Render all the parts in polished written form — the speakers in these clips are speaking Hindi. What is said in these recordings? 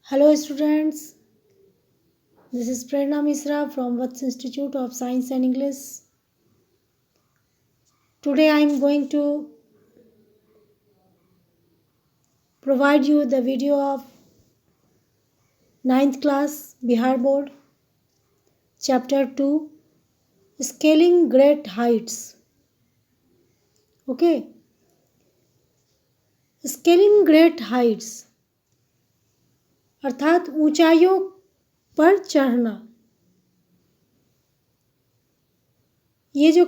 Hello students, this is Prerna Misra from Vats Institute of Science and English. Today I am going to provide you the video of 9th class Bihar Board, Chapter 2, Scaling Great Heights. Okay, Scaling Great Heights अर्थात ऊंचाइयों पर चढ़ना। ये जो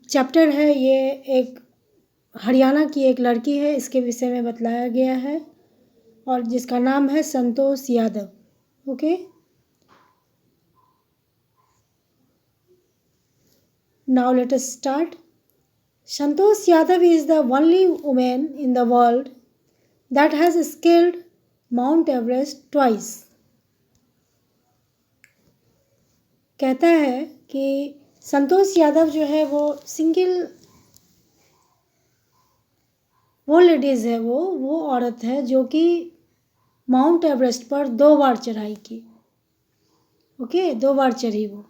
चैप्टर है ये एक हरियाणा की एक लड़की है, इसके विषय में बतलाया गया है और जिसका नाम है Santosh Yadav. Okay, now let us start. Santosh Yadav is the only women in the world that has scaled Mount Everest twice. कहता है कि संतोष यादव जो है वो लेडीज़ है, वो औरत है जो कि माउंट एवरेस्ट पर 2 बार चढ़ाई की। ओके, 2 बार चढ़ी वो।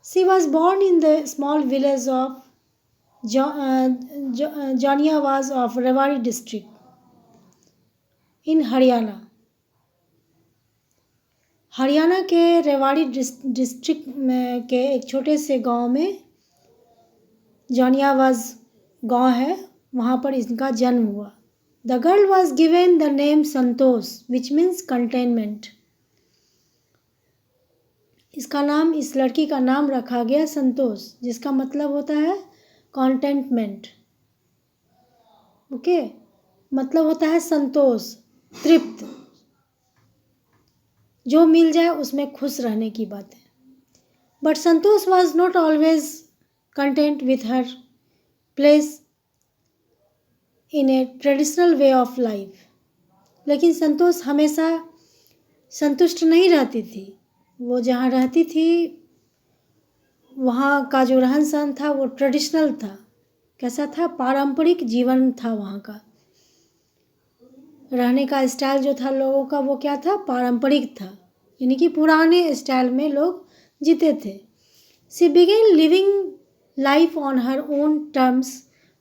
She was born in the small village of Joniawas of Rewari district in Haryana. Haryana के रेवाड़ी डिस्ट्रिक्ट में के एक छोटे से गांव में जानियावाज गांव है, वहाँ पर इनका जन्म हुआ। The girl was given the name Santosh which means containment. इस लड़की का नाम रखा गया संतोष, जिसका मतलब होता है कंटेंटमेंट। ओके, मतलब होता है संतोष, तृप्त, जो मिल जाए उसमें खुश रहने की बात है। But Santosh was not always content with her place in A traditional way of life. लेकिन संतोष हमेशा संतुष्ट नहीं रहती थी। वो जहाँ रहती थी वहाँ का जो रहन सहन था वो ट्रेडिशनल था। कैसा था? पारंपरिक जीवन था वहाँ का। रहने का स्टाइल जो था लोगों का वो क्या था? पारंपरिक था, यानी कि पुराने स्टाइल में लोग जीते थे। She began living life on her own terms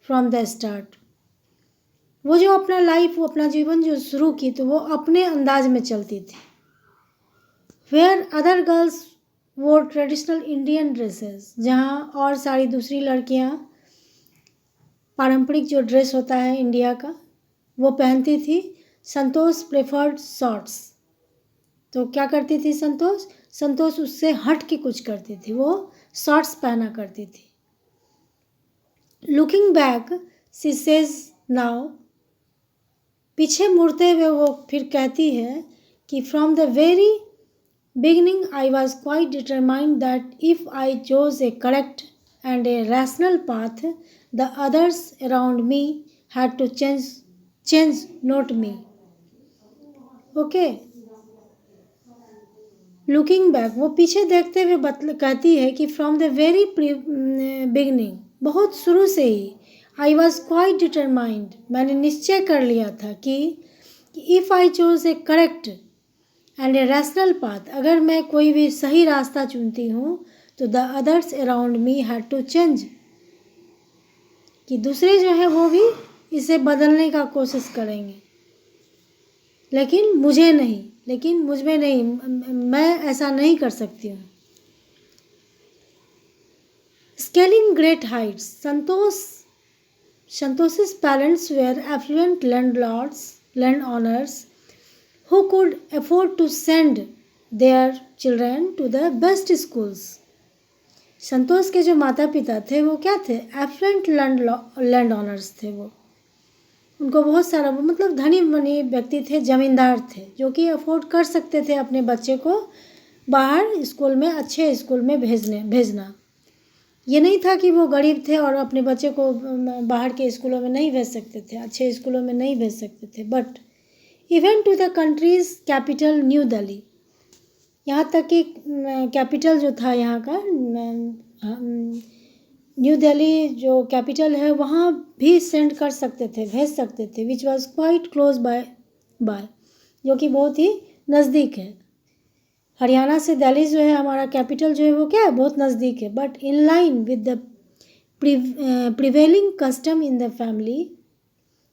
from the start. वो जो अपना जीवन जो शुरू की तो वो अपने अंदाज में चलती थी। वेयर अदर गर्ल्स वो ट्रेडिशनल इंडियन ड्रेसेस, जहाँ और सारी दूसरी लड़कियाँ पारंपरिक जो ड्रेस होता है इंडिया का वो पहनती थी, संतोष प्रेफर्ड शॉर्ट्स। तो क्या करती थी संतोष उससे हट के कुछ करती थी, वो शॉर्ट्स पहना करती थी। Looking back she says now, पीछे मुड़ते हुए वो फिर कहती है कि from the very beginning I was quite determined that if I chose a correct and a rational path the others around me had to change not me. Okay, looking back, वो पीछे देखते हुए कहती है कि फ्रॉम द वेरी बिगनिंग, बहुत शुरू से ही, आई वॉज क्वाइट डिटरमाइंड, मैंने निश्चय कर लिया था कि if I choose a correct and a rational path, अगर मैं कोई भी सही रास्ता चुनती हूँ तो the others around me had to change, कि दूसरे जो है वो भी इसे बदलने का कोशिश करेंगे, लेकिन मुझ में नहीं, मैं ऐसा नहीं कर सकती हूँ। Scaling great heights, Santosh's parents were affluent landlords, landowners who could afford to send their children to the best schools. संतोष के जो माता पिता थे वो क्या थे? एफ्लुएंट लैंड ऑनर्स थे। वो उनको बहुत सारा मतलब धनी मनी व्यक्ति थे, जमींदार थे, जो कि अफोर्ड कर सकते थे अपने बच्चे को बाहर स्कूल में, अच्छे स्कूल में भेजना। ये नहीं था कि वो गरीब थे और अपने बच्चे को बाहर के स्कूलों में नहीं भेज सकते थे, अच्छे स्कूलों में नहीं भेज सकते थे। But even to the country's capital New Delhi, यहाँ तक कि कैपिटल जो था यहाँ का न्यू दिल्ली जो कैपिटल है वहाँ भी सेंड कर सकते थे, भेज सकते थे, which was quite close by. जो कि बहुत ही नज़दीक है। हरियाणा से दिल्ली जो है हमारा कैपिटल जो है वो क्या है, बहुत नज़दीक है। But in line with the prevailing custom in the family,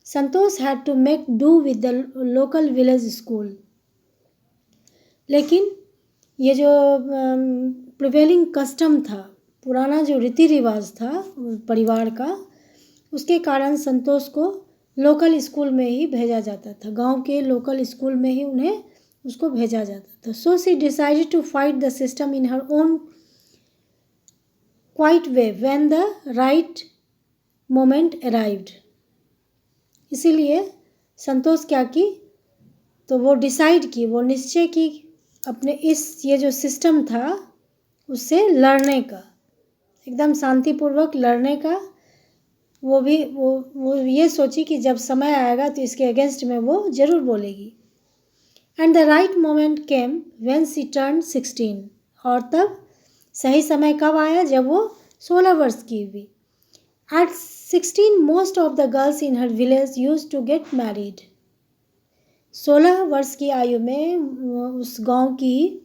Santosh had to make do with the local village school. लेकिन ये जो प्रिवेलिंग कस्टम था, पुराना जो रीति रिवाज था परिवार का, उसके कारण संतोष को लोकल स्कूल में ही भेजा जाता था। गांव के लोकल स्कूल में ही उन्हें उसको भेजा जाता था। So she decided to fight the system in her own quiet way when the right moment arrived. इसीलिए संतोष क्या की, तो वो डिसाइड की, वो निश्चय की अपने ये जो सिस्टम था उससे लड़ने का, एकदम शांतिपूर्वक लड़ने का। वो ये सोची कि जब समय आएगा तो इसके अगेंस्ट में वो ज़रूर बोलेगी। And the right moment came when she turn 16। और तब सही समय कब आया, जब वो 16 वर्ष की हुई। At 16 most of the girls in her village used to get married. 16 वर्ष की आयु में उस गांव की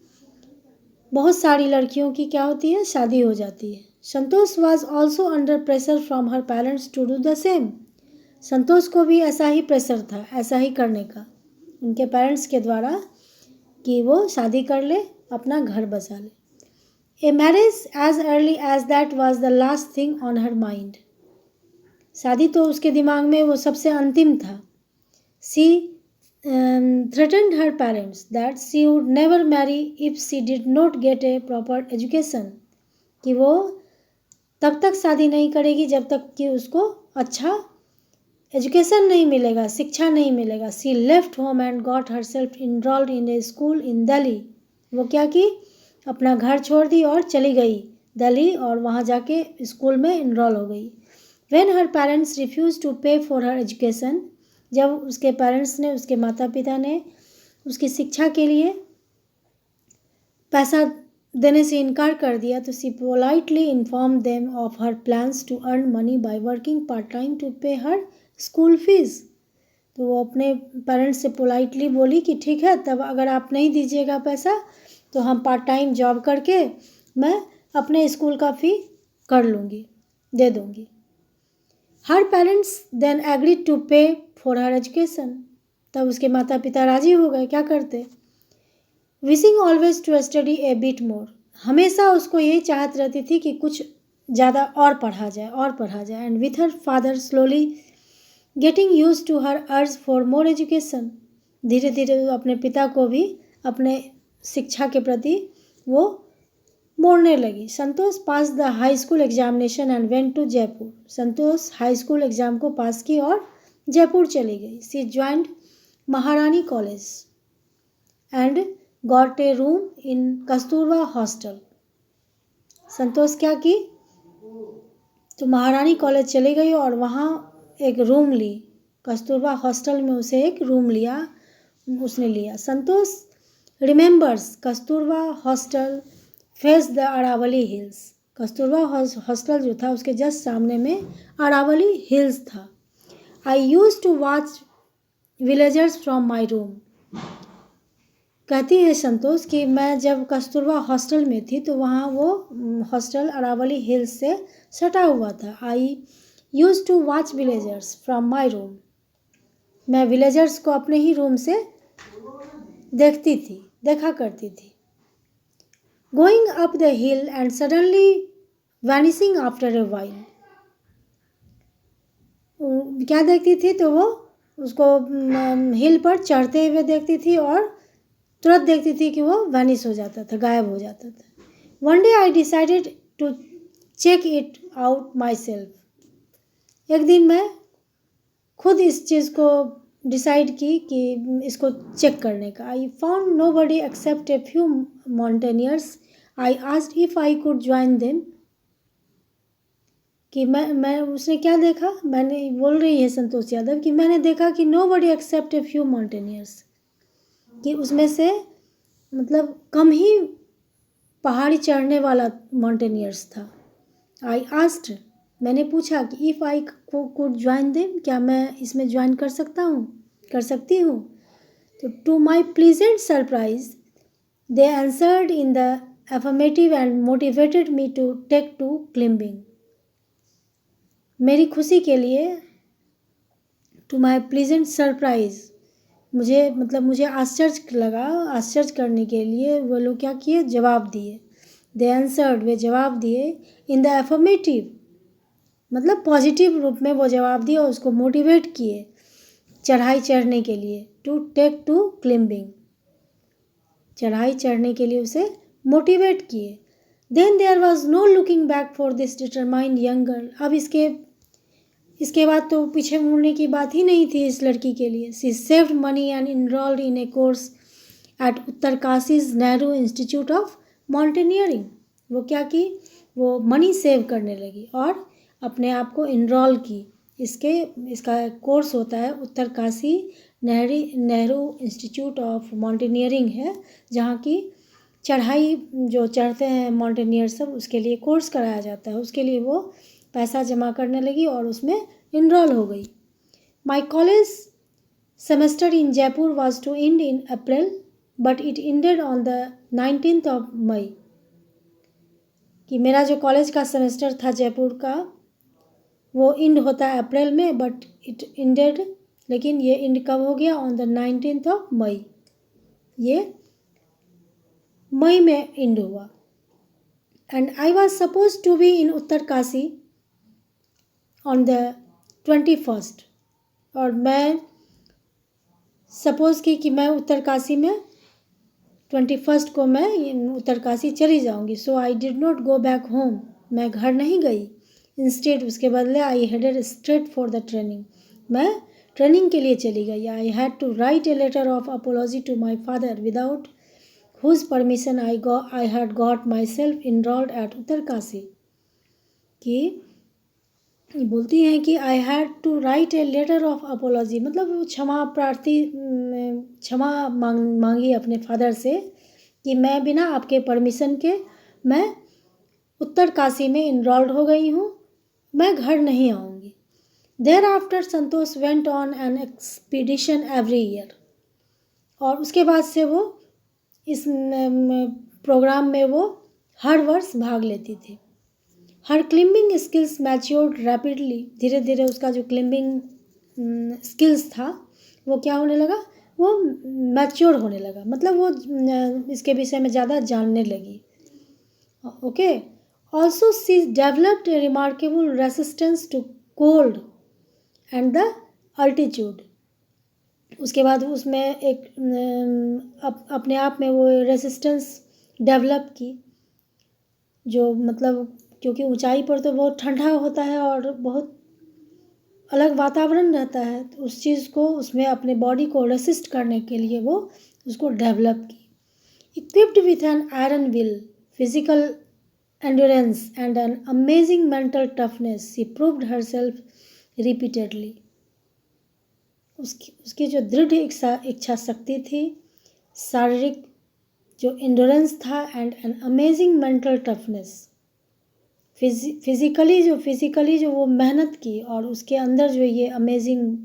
बहुत सारी लड़कियों की क्या होती है, शादी हो जाती है। Santosh was also under pressure from her parents to do the same. Santosh को भी ऐसा ही प्रेशर था, ऐसा ही करने का उनके पेरेंट्स के द्वारा, कि वो शादी कर ले, अपना घर बसा ले। A marriage age early age that was the last thing on her mind. शादी तो उसके दिमाग में वो सबसे अंतिम था। सी threatened her parents that she would never marry if she did not get a proper education, कि वो तब तक शादी नहीं करेगी जब तक कि उसको अच्छा एजुकेशन नहीं मिलेगा, शिक्षा नहीं मिलेगा। She left home and got herself enrolled in a school in Delhi। वो क्या की, अपना घर छोड़ दी और चली गई दिल्ली और वहाँ जाके स्कूल में इनरोल हो गई। When her parents refused to pay for her education, जब उसके पेरेंट्स ने, उसके माता पिता ने उसकी शिक्षा के लिए पैसा देने से इनकार कर दिया, तो she politely inform them of her plans to earn money by working part time to pay her school fees. तो वो अपने पेरेंट्स से पोलाइटली बोली कि ठीक है, तब अगर आप नहीं दीजिएगा पैसा तो हम पार्ट टाइम जॉब करके मैं अपने स्कूल का फ़ी कर लूँगी, दे दूँगी। Her parents then agreed to pay for her education. तब उसके माता पिता राजी हो गए। क्या करते, wishing always to study a bit more. हमेशा उसको यही चाहत रहती थी कि कुछ ज़्यादा और पढ़ा जाए, और पढ़ा जाए। And with her father slowly getting use to her urge for more education. धीरे धीरे अपने पिता को भी अपने शिक्षा के प्रति वो मोड़ने लगी। Santosh pass the high school examination and went to Jaipur. Santosh high school exam को पास की और जयपुर चली गई। She joined Maharani college and got a room in Kasturba hostel. Santosh क्या की, तो महारानी कॉलेज चली गई और वहाँ एक रूम ली। कस्तूरबा हॉस्टल में उसे एक रूम लिया, उसने लिया। Santosh remembers Kasturba hostel face the Aravalli hills. Kasturba hostel जो था उसके जस्ट सामने में अरावली हिल्स था। I use to watch villagers from my room. कहती है संतोष कि मैं जब कस्तूरबा हॉस्टल में थी तो वहाँ वो हॉस्टल अरावली हिल्स से सटा हुआ था। I use to watch villagers from my room. मैं विलेजर्स को अपने ही रूम से देखती थी, देखा करती थी। Going up the hill and suddenly vanishing after a while. क्या देखती थी, तो वो उसको हिल पर चढ़ते हुए देखती थी और तुरंत देखती थी कि वो वैनिश हो जाता था, गायब हो जाता था। One day I decided to check it out myself. एक दिन मैं खुद इस चीज़ को डिसाइड की कि इसको चेक करने का। I found nobody except a few mountaineers. I asked if I could join them. कि मैं उसने क्या देखा, मैंने बोल रही है संतोष यादव कि मैंने देखा कि nobody except a few mountaineers, कि उसमें से मतलब कम ही पहाड़ी चढ़ने वाला माउंटेनियर्स था। आई आस्क्ड, मैंने पूछा कि if I could join them, क्या मैं इसमें ज्वाइन कर सकता हूँ, कर सकती हूँ। तो to my pleasant surprise they answered in the affirmative and motivated me to take to climbing. मेरी खुशी के लिए टू माई प्लीजेंट सरप्राइज मुझे आश्चर्य लगा, आश्चर्य करने के लिए वो लोग क्या किए, जवाब दिए। दे आंसर्ड, वे जवाब दिए। इन द एफर्मेटिव मतलब पॉजिटिव रूप में वो जवाब दिए और उसको मोटिवेट किए चढ़ाई चढ़ने के लिए। टू टेक टू क्लिम्बिंग, चढ़ाई चढ़ने के लिए उसे मोटिवेट किए। Then there was no looking back for this determined young girl. अब इसके बाद तो पीछे मुड़ने की बात ही नहीं थी इस लड़की के लिए। She saved money and enrolled in a course at Uttarkashi's Nehru institute of mountaineering. वो क्या की, वो मनी सेव करने लगी और अपने आप को इनरोल की। इसका कोर्स होता है Uttarkashi Nehru institute of mountaineering है, जहाँ की चढ़ाई जो चढ़ते हैं माउंटेनियर सब, उसके लिए कोर्स कराया जाता है। उसके लिए वो पैसा जमा करने लगी और उसमें इनरोल हो गई। My college semester in Jaipur was to end in April but it ended on the 19th of May. कि मेरा जो कॉलेज का सेमेस्टर था जयपुर का, वो एंड होता है अप्रैल में, बट इट एंडेड, लेकिन ये एंड कब हो गया, ऑन द 19th ऑफ मई। ये मई में एंड हुआ। And I was suppose to be in Uttarkashi on the 21st। और मैं सपोज़ की कि मैं उत्तरकाशी में 21st को मैं उत्तरकाशी चली जाऊंगी। So I did not go back home, मैं घर नहीं गई। इंस्टेड, उसके बदले I headed straight for the training, मैं ट्रेनिंग के लिए चली गई। I had to write a letter of apology to my father without whose permission I had got myself enrolled at Uttarkashi. कि बोलती हैं कि I had to write a letter of apology, मतलब वो क्षमा मांगी अपने फादर से कि मैं बिना आपके परमिशन के मैं उत्तरकाशी में इनरोल्ड हो गई हूँ, मैं घर नहीं आऊँगी। Thereafter Santosh went on an expedition every year. और उसके बाद से वो इस प्रोग्राम में वो हर वर्ष भाग लेती थी। हर क्लिम्बिंग स्किल्स मैच्योर्ड रैपिडली, धीरे धीरे उसका जो क्लिम्बिंग स्किल्स था वो क्या होने लगा, वो मैच्योर होने लगा, मतलब वो इसके विषय में ज़्यादा जानने लगी। Okay, also she developed a remarkable resistance to cold and the altitude. उसके बाद उसमें एक अपने आप में वो रेसिस्टेंस डेवलप की, जो मतलब क्योंकि ऊंचाई पर तो बहुत ठंडा होता है और बहुत अलग वातावरण रहता है, तो उस चीज़ को उसमें अपने बॉडी को रेसिस्ट करने के लिए वो उसको डेवलप की। Equipped with an iron will, physical endurance and an amazing mental toughness, she proved herself repeatedly. उसकी जो दृढ़ इच्छा शक्ति थी, शारीरिक जो एंड्योरेंस था and an amazing mental toughness, physically जो वो मेहनत की, और उसके अंदर जो ये अमेजिंग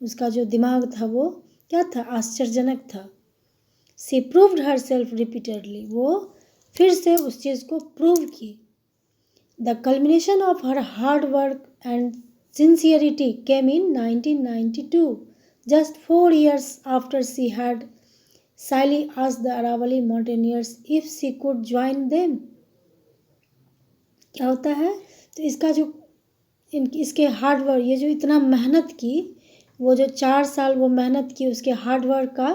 उसका जो दिमाग था वो क्या था, आश्चर्यजनक था। सी प्रूव्ड हर सेल्फ रिपीटेडली, वो फिर से उस चीज़ को प्रूव की। The culmination of her hard work and sincerity came in 1992, just 4 years after she had shyly asked the Aravalli mountaineers if she could join them। क्या होता है, तो इसका जो इसके हार्ड वर्क, ये जो इतना मेहनत की, वो जो 4 साल वो मेहनत की, उसके हार्ड वर्क का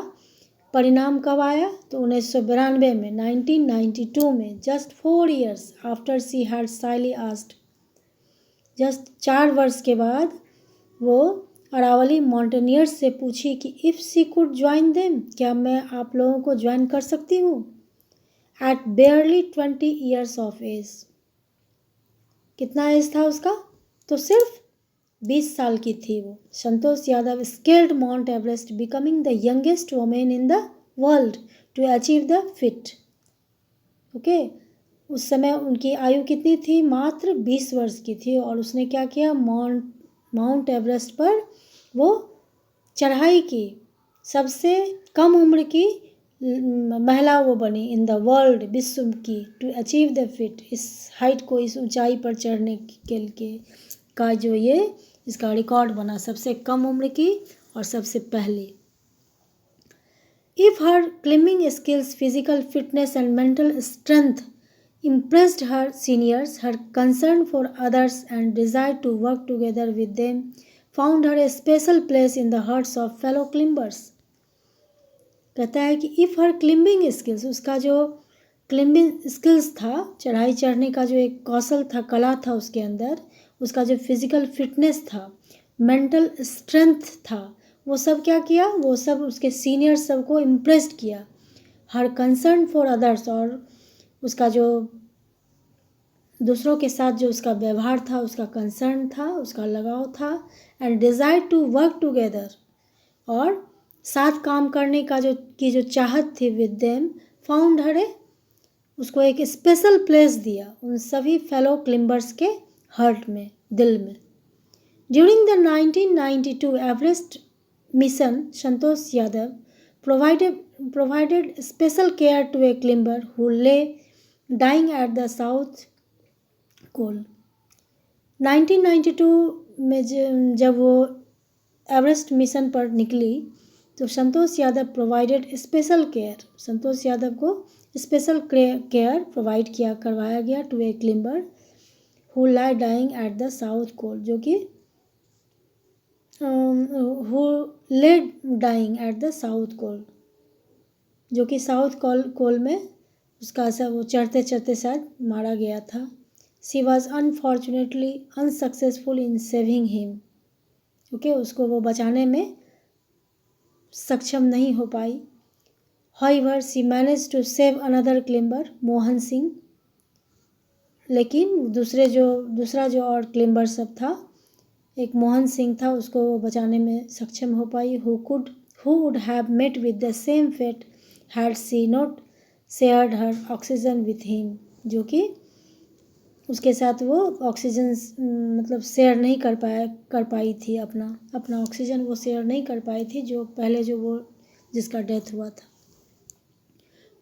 परिणाम कब आया, तो 1992 में, 1992 में, just 4 years after she had Saili asked, just 4 वर्ष के बाद वो अरावली माउंटेनियर्स से पूछी कि if she could join them, क्या मैं आप लोगों को ज्वाइन कर सकती हूँ। At barely 20 years of age, कितना एज था उसका, तो सिर्फ 20 साल की थी वो। Santosh Yadav scaled Mount Everest, becoming the youngest women in the world to achieve the feat. Okay, उस समय उनकी आयु कितनी थी, मात्र 20 वर्ष की थी, और उसने क्या किया, माउंट एवरेस्ट पर वो चढ़ाई की सबसे कम उम्र की महिला वो बनी इन द वर्ल्ड, विश्व की, टू अचीव द फीट, इस हाइट को, इस ऊंचाई पर चढ़ने के लिए का जो ये इसका रिकॉर्ड बना, सबसे कम उम्र की और सबसे पहले। If her climbing skills, physical fitness and mental strength impressed her seniors, her concern for others and desire to work together with them found her a special place in the hearts of fellow climbers. कहता है कि इफ़ हर क्लिम्बिंग स्किल्स, उसका जो क्लिम्बिंग स्किल्स था, चढ़ाई चढ़ने का जो एक कौशल था, कला था उसके अंदर, उसका जो फिजिकल फिटनेस था, मेंटल स्ट्रेंथ था, वो सब क्या किया, वो सब उसके सीनियर सबको इम्प्रेस्ड किया। हर कंसर्न फॉर अदर्स, और उसका जो दूसरों के साथ जो उसका व्यवहार था, उसका कंसर्न था, उसका लगाव था, and desire to work together, और साथ काम करने का जो चाहत थी, with them found her a, उसको एक स्पेशल प्लेस दिया उन सभी फेलो क्लिम्बर्स के हार्ट में, दिल में। During the 1992 Everest mission, Santosh Yadav provided special care to a climber who lay dying at the south pole. 1992 में जब वो एवरेस्ट मिशन पर निकली तो Santosh Yadav provided special care, Santosh Yadav को स्पेशल केयर प्रोवाइड करवाया गया to a climber who lay dying at the South Pole, जो कि who lay dying at the South Pole, जो कि साउथ कोल में उसका ऐसा वो चढ़ते चढ़ते शायद मारा गया था। She was unfortunately unsuccessful in saving him, okay, उसको वो बचाने में सक्षम नहीं हो पाई। However, she managed to save another climber, Mohan Singh, लेकिन दूसरा जो और क्लिम्बर सब था, एक मोहन सिंह था, उसको वो बचाने में सक्षम हो पाई। who would have met with the same fate had she not shared her oxygen with him, जो कि उसके साथ वो ऑक्सीजन मतलब शेयर नहीं कर पाई थी, अपना ऑक्सीजन वो शेयर नहीं कर पाई थी, जो पहले जो वो जिसका डेथ हुआ था।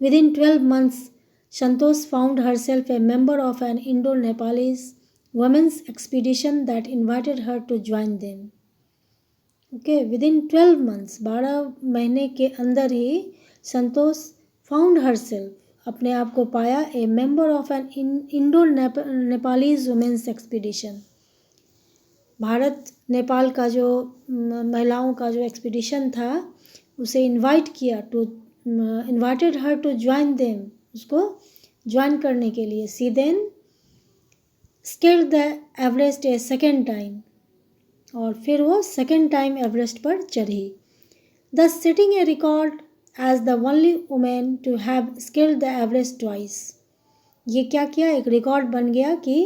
Within 12 months, Santosh found herself a member of an Indo-Nepalese women's expedition that invited her to join them. Okay, within 12 months, 12 महीने के अंदर ही संतोष found herself, अपने आप को पाया, a member of an Indo-Nepalese women's expedition. Bharat Nepal का जो महिलाओं का जो एक्सपीडिशन था, उसे इनवाइट किया, invited her to join them, उसको ज्वाइन करने के लिए। She then scaled the Everest a second time, और फिर वो सेकेंड टाइम एवरेस्ट पर चढ़ी, thus setting a record as the only woman to have scaled the Everest twice. ये क्या किया, एक रिकॉर्ड बन गया कि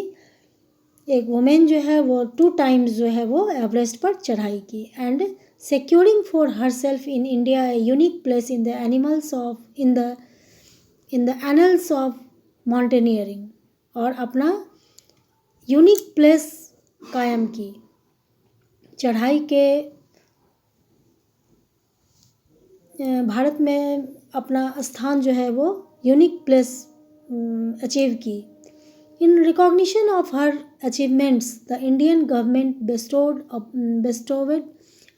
एक वुमेन जो है वो 2 टाइम्स जो है वो एवरेस्ट पर चढ़ाई की, and securing for herself in India a unique place in the annals of mountaineering, और अपना यूनिक प्लेस कायम की, चढ़ाई के भारत में अपना स्थान जो है वो यूनिक प्लेस अचीव की। In recognition of her achievements, the Indian government bestowed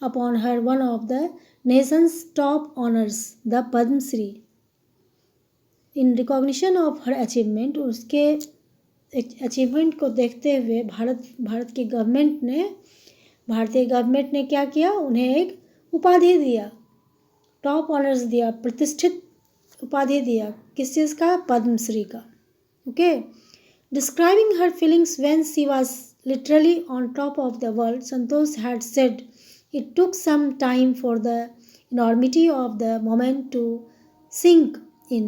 upon her one of the nation's top honors, the Padma Shri. In recognition of her achievement, उसके अचीवमेंट को देखते हुए भारतीय गवर्नमेंट ने क्या किया, उन्हें एक उपाधि दिया, टॉप ऑनर्स दिया, प्रतिष्ठित उपाधि दिया, किस चीज़ का, पद्मश्री का। Okay, describing her feelings when she was literally on top of the world, Santosh had said, it took some time for the enormity of the moment to sink in.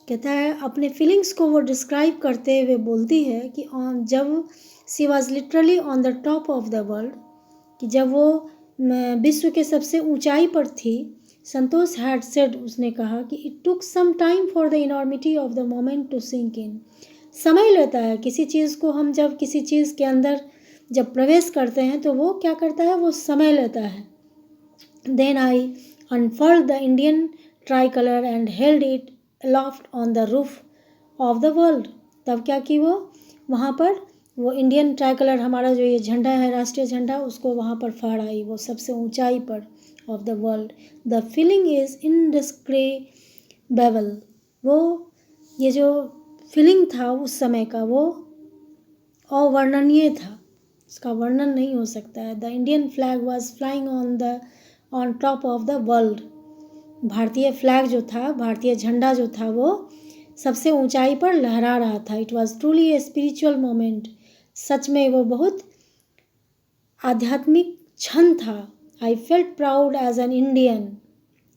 कहता है अपने फीलिंग्स को वो डिस्क्राइब करते हुए बोलती है कि जब she was literally on the top of the world, कि जब वो विश्व के सबसे ऊंचाई पर थी, संतोष हैड सेड, उसने कहा कि it took some time for the enormity of the moment to sink in. समय लेता है किसी चीज़ को, हम जब किसी चीज़ के अंदर जब प्रवेश करते हैं तो वो क्या करता है, वो समय लेता है, Then I unfurled the Indian tricolor and held it aloft on the roof of the world. तब क्या की वो वहाँ पर वो इंडियन ट्राइकलर हमारा जो ये झंडा है राष्ट्रीय झंडा उसको वहाँ पर फहराई वो सबसे ऊंचाई पर of the world. The feeling is indescribable. वो ये जो फीलिंग था उस समय का वो अवर्णनीय था, इसका वर्णन नहीं हो सकता है. The Indian flag was flying on top of the world. भारतीय फ्लैग जो था, भारतीय झंडा जो था वो सबसे ऊंचाई पर लहरा रहा था. It was truly a spiritual moment. सच में वो बहुत आध्यात्मिक क्षण था. I felt proud as an Indian,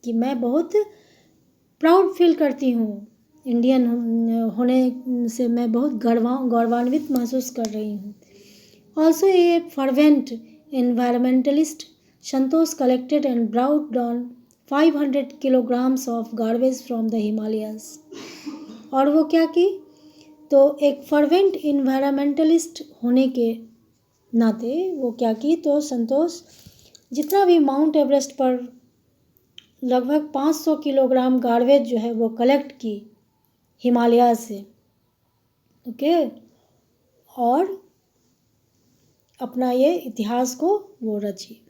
कि मैं बहुत प्राउड फील करती हूँ, इंडियन होने से मैं बहुत गौरवान्वित महसूस कर रही हूँ. Also a fervent environmentalist Santosh collected and brought down 500 kilograms of garbage from the Himalayas. और वो क्या की, तो एक फर्वेंट इन्वायरमेंटलिस्ट होने के नाते वो क्या की, तो संतोष जितना भी माउंट एवरेस्ट पर लगभग 500 किलोग्राम गार्बेज जो है वो कलेक्ट की हिमालय से. ओके, और अपना ये इतिहास को वो रची.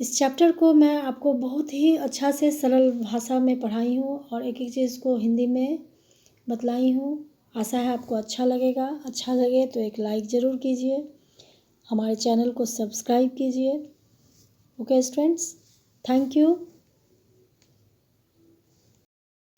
इस चैप्टर को मैं आपको बहुत ही अच्छा से सरल भाषा में पढ़ाई हूँ और एक एक चीज़ को हिंदी में बतलाई हूँ. आशा है आपको अच्छा लगेगा. अच्छा लगे तो एक लाइक ज़रूर कीजिए, हमारे चैनल को सब्सक्राइब कीजिए. Okay students, thank you.